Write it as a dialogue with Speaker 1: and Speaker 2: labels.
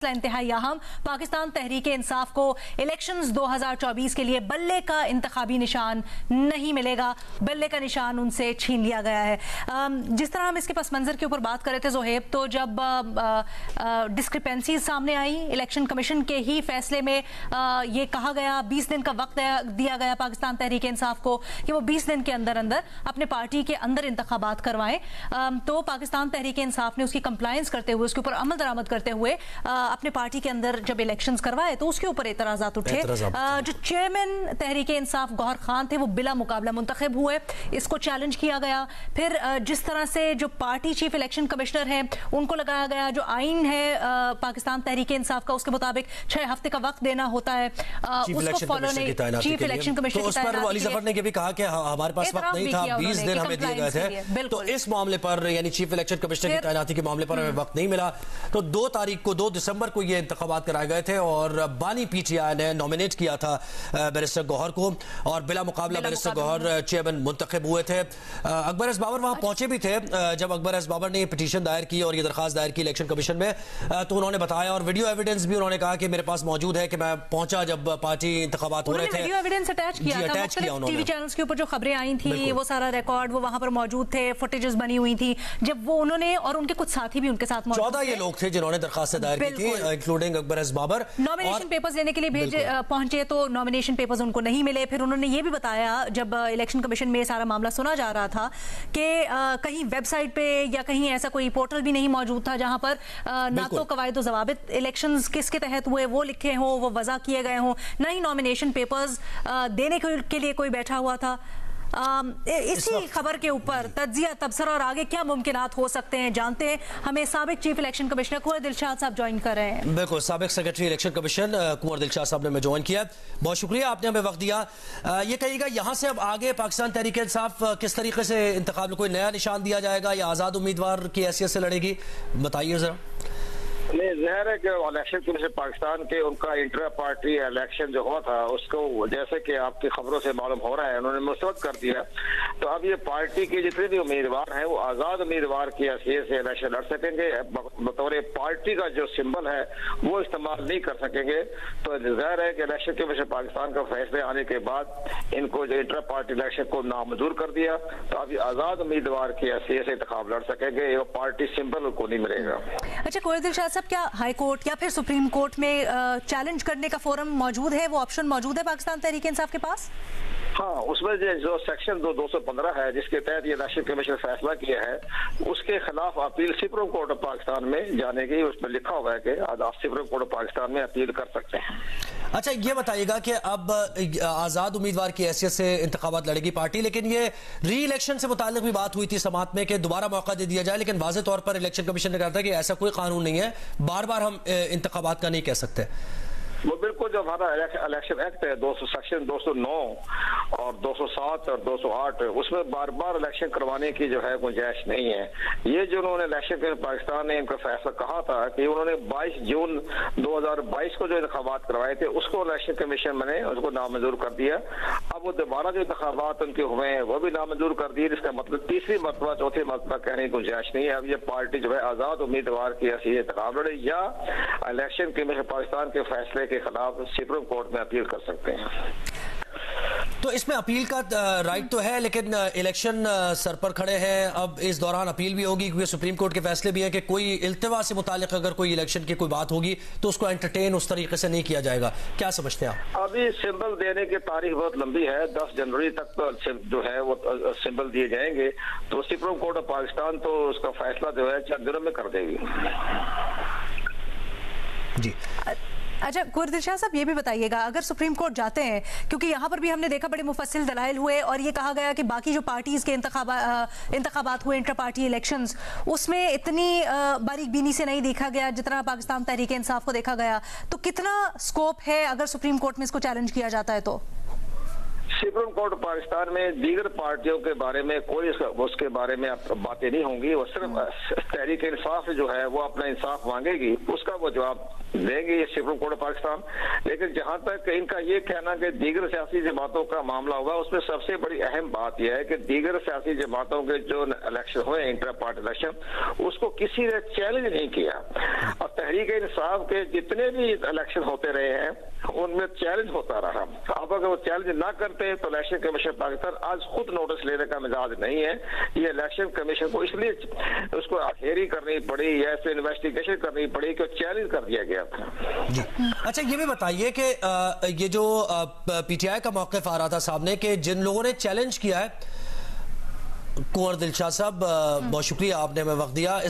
Speaker 1: फैसला इंतहाई अहम। पाकिस्तान तहरीक इंसाफ को इलेक्शंस 2024 के लिए बल्ले का इंतखाबी निशान नहीं मिलेगा, बल्ले का निशान उनसे छीन लिया गया है। जिस तरह हम इसके पस मंजर के ऊपर बात कर रहे थे ज़ोहेब, तो जब डिस्क्रिपेंसीज सामने आई इलेक्शन कमीशन के ही फैसले में ये कहा गया 20 दिन का वक्त दिया गया पाकिस्तान तहरीक इंसाफ को कि वो 20 दिन के अंदर अंदर अपने पार्टी के अंदर इंतखाबात करवाएं, तो पाकिस्तान तहरीक इंसाफ ने उसकी कंप्लायंस करते हुए, उसके ऊपर अमल दरामद करते हुए अपने पार्टी के अंदर जब इलेक्शंस करवाए तो उसके ऊपर एतराजात उठे। जो चेयरमैन तहरीक इंसाफ गौहर खान थे वो बिला मुकाबला मुंतखब हुए, इसको चैलेंज किया गया। फिर जिस तरह से जो पार्टी चीफ इलेक्शन कमिश्नर है उनको लगाया गया, जो आइन है पाकिस्तान तहरीक इंसाफ का उसके मुताबिक 6 हफ्ते का वक्त देना होता है, उसको फॉलो नहीं, चीफ इलेक्शन कमिश्नर
Speaker 2: तो उस पर अली जफर ने भी कहा कि हमारे पास वक्त नहीं था, 20 दिन हमें दिए गए थे, तो इस मामले पर यानी चीफ इलेक्शन कमिश्नर की तैनाती के मामले पर हमें वक्त नहीं मिला। तो 2 तारीख को 2 दिसंबर को ये इंतखाबात कराए गए थे और बानी पीटीआई ने नॉमिनेट किया था बैरिस्टर गौहर को और बिला मुकाबला बैरिस्टर गौहर चेयरमैन मुंतखब हुए थे। अकबर एस बाबर वहां पहुंचे भी थे जब अकबर एस बाबर ने पिटीशन दायर की और ये दरखास्त दायर की इलेक्शन कमीशन में, तो उन्होंने बताया और वीडियो एविडेंस भी उन्होंने कहा कि मेरे पास मौजूद है कि मैं पहुंचा जब पार्टी इंतखाबात हो रहे थे।
Speaker 1: वीडियो एविडेंस अटैच किया था, टीवी चैनल्स के ऊपर जो खबरें आई थी वो सारा रिकॉर्ड वो वहां पर मौजूद थे, फुटेजेस बनी हुई थी जब वो उन्होंने और उनके कुछ साथी भी उनके साथ मौजूद थे।
Speaker 2: 14 ये लोग थे जिन्होंने दरखास्त दायर की थी, including Akbar S Babar.
Speaker 1: Nomination papers लेने के लिए पहुंचे तो नॉमिनेशन पेपर्स उनको नहीं मिले। फिर उन्होंने ये भी बताया जब इलेक्शन कमीशन में सारा मामला सुना जा रहा था कि कहीं वेबसाइट पे या कहीं ऐसा कोई पोर्टल भी नहीं मौजूद था जहां पर ना तो कवायद ज़वाबित इलेक्शंस किसके तहत हुए वो लिखे हों, वो वज़ा किए गए हों, ना ही नॉमिनेशन पेपर्स देने के लिए कोई बैठा हुआ था। इसी खबर के ऊपर तज्जिया तबसरा और आगे क्या मुमकिनात हो सकते हैं जानते हैं, हमें साबिक चीफ इलेक्शन कमिश्नर कुंवर दिलशाद साहब ज्वाइन कर रहे हैं।
Speaker 2: बिल्कुल, साबिक सेक्रेटरी इलेक्शन कमीशन कुंवर दिलशाद साहब ने हमें ज्वाइन किया, बहुत शुक्रिया आपने हमें वक्त दिया। ये कहिएगा यहाँ से अब आगे पाकिस्तान तहरीक इंसाफ किस तरीके से इंतखाब में कोई नया निशान दिया जाएगा या आज़ाद उम्मीदवार की हैसियत से लड़ेगी, बताइए जरा।
Speaker 3: नहीं, ज़ाहिर है कि इलेक्शन कमीशन पाकिस्तान के उनका इंटर पार्टी इलेक्शन जो हुआ था उसको जैसे कि आपकी खबरों से मालूम हो रहा है उन्होंने मुस्तरद कर दिया। तो अब ये पार्टी के जितने भी उम्मीदवार हैं वो आज़ाद उम्मीदवार की हैसियत से इलेक्शन लड़ सकेंगे, बतौर पार्टी का जो सिंबल है वो इस्तेमाल नहीं कर सकेंगे। तो ज़ाहिर है कि इलेक्शन कमीशन पाकिस्तान का फैसले आने के बाद इनको जो इंटर पार्टी इलेक्शन को नामंजूर कर दिया, तो अब आज़ाद उम्मीदवार की हैसियत से इंतखाब लड़ सकेंगे, ये पार्टी सिंबल को नहीं मिलेगा।
Speaker 1: अच्छा कुंवर दिलशाद साहब, क्या हाई कोर्ट या फिर सुप्रीम कोर्ट में चैलेंज करने का फोरम मौजूद है, वो ऑप्शन मौजूद है पाकिस्तान तहरीक इंसाफ के पास?
Speaker 3: हाँ, उसमें जो सेक्शन 215 है जिसके तहत ये इलेक्शन कमीशन फैसला किया है उसके खिलाफ appeal supreme court of Pakistan में जाने की उसमें लिखा हुआ है कि आप सुप्रीम कोर्ट ऑफ पाकिस्तान में अपील कर सकते हैं।
Speaker 2: अच्छा, ये बताइएगा कि अब आज़ाद उम्मीदवार की हैसियत से इंतखाबात लड़ेगी पार्टी, लेकिन ये री इलेक्शन से मुताल्लिक भी बात हुई थी समात में कि दोबारा मौका दे दिया जाए, लेकिन वाज़े तौर पर इलेक्शन कमीशन ने कहा था कि ऐसा कोई कानून नहीं है, बार बार हम इंतखाबात का नहीं कह सकते।
Speaker 3: वो बिल्कुल जो हमारा इलेक्शन एक्ट है सेक्शन 209 और 207 और 208 उसमें बार बार इलेक्शन करवाने की जो है गुंजाइश नहीं है। ये जो उन्होंने इलेक्शन के पाकिस्तान ने इनका फैसला कहा था कि उन्होंने 22 जून 2022 को जो इंतखाबात करवाए थे उसको इलेक्शन कमीशन ने उसको नामंजूर कर दिया। अब वो दोबारा जो इंतखाबात उनके हुए हैं वो भी नामंजूर कर दिए, इसका मतलब तीसरी मरतबा चौथी मरतबा कहने की गुंजाइश नहीं है। अब ये पार्टी जो है आज़ाद उम्मीदवार की हैसियत इंतखाब लड़े या इलेक्शन कमीशन पाकिस्तान के फैसले के खिलाफ सुप्रीम कोर्ट में अपील कर सकते हैं।
Speaker 2: तो इसमें अपील का राइट तो है, लेकिन इलेक्शन सर पर खड़े हैं, अब इस दौरान अपील भी होगी क्योंकि सुप्रीम कोर्ट के फैसले भी है कि कोई इल्तिवा से मुतालिक अगर कोई इलेक्शन की कोई बात होगी तो उसको एंटरटेन उस तरीके से नहीं किया जाएगा। क्या समझते हैं आप?
Speaker 3: अभी सिंबल देने की तारीख बहुत लंबी है, 10 जनवरी तक तो जो है वो सिंबल दिए जाएंगे, तो सुप्रीम कोर्ट ऑफ पाकिस्तान तो उसका फैसला जो है 4 दिनों में कर देगी।
Speaker 2: जी
Speaker 1: अच्छा कुंवर दिलशाद साहब, ये भी बताइएगा अगर सुप्रीम कोर्ट जाते हैं, क्योंकि यहाँ पर भी हमने देखा बड़े मुफस्सिल दलाइल हुए और ये कहा गया कि बाकी जो पार्टीज के इंतखाबात हुए, इंटर पार्टी इलेक्शंस, उसमें इतनी बारीक बीनी से नहीं देखा गया जितना पाकिस्तान तहरीक इंसाफ को देखा गया। तो कितना स्कोप है अगर सुप्रीम कोर्ट में इसको चैलेंज किया जाता है तो?
Speaker 3: सुप्रीम कोर्ट पाकिस्तान में दीगर पार्टियों के बारे में कोई उसके बारे में बातें नहीं होंगी। वो सिर्फ तहरीक इंसाफ जो है वो अपना इंसाफ मांगेगी, उसका वो जवाब देंगे ये सुप्रीम कोर्ट पाकिस्तान। लेकिन जहां तक इनका ये कहना कि दीगर सियासी जमातों का मामला हुआ, उसमें सबसे बड़ी अहम बात यह है कि दीगर सियासी जमातों के जो इलेक्शन हुए इंटर पार्टी इलेक्शन, उसको किसी ने चैलेंज नहीं किया। और तहरीक इंसाफ के जितने भी इलेक्शन होते रहे हैं उनमें चैलेंज होता रहा। अब अगर वो चैलेंज ना करते तो इलेक्शन कमीशन पाकिस्तान आज खुद नोटिस लेने का मिजाज नहीं है। ये इलेक्शन कमीशन को इसलिए उसको हेयरिंग करनी पड़ी या इस इन्वेस्टिगेशन करनी पड़ी कि चैलेंज कर दिया गया था।
Speaker 2: जी। अच्छा, ये भी बताइए कि ये जो पीटीआई का मौक़िफ़ आ रहा था सामने कि जिन लोगों ने चैलेंज किया है, कुंवर दिलशाद साहब बहुत शुक्रिया आपने हमें वक्त दिया।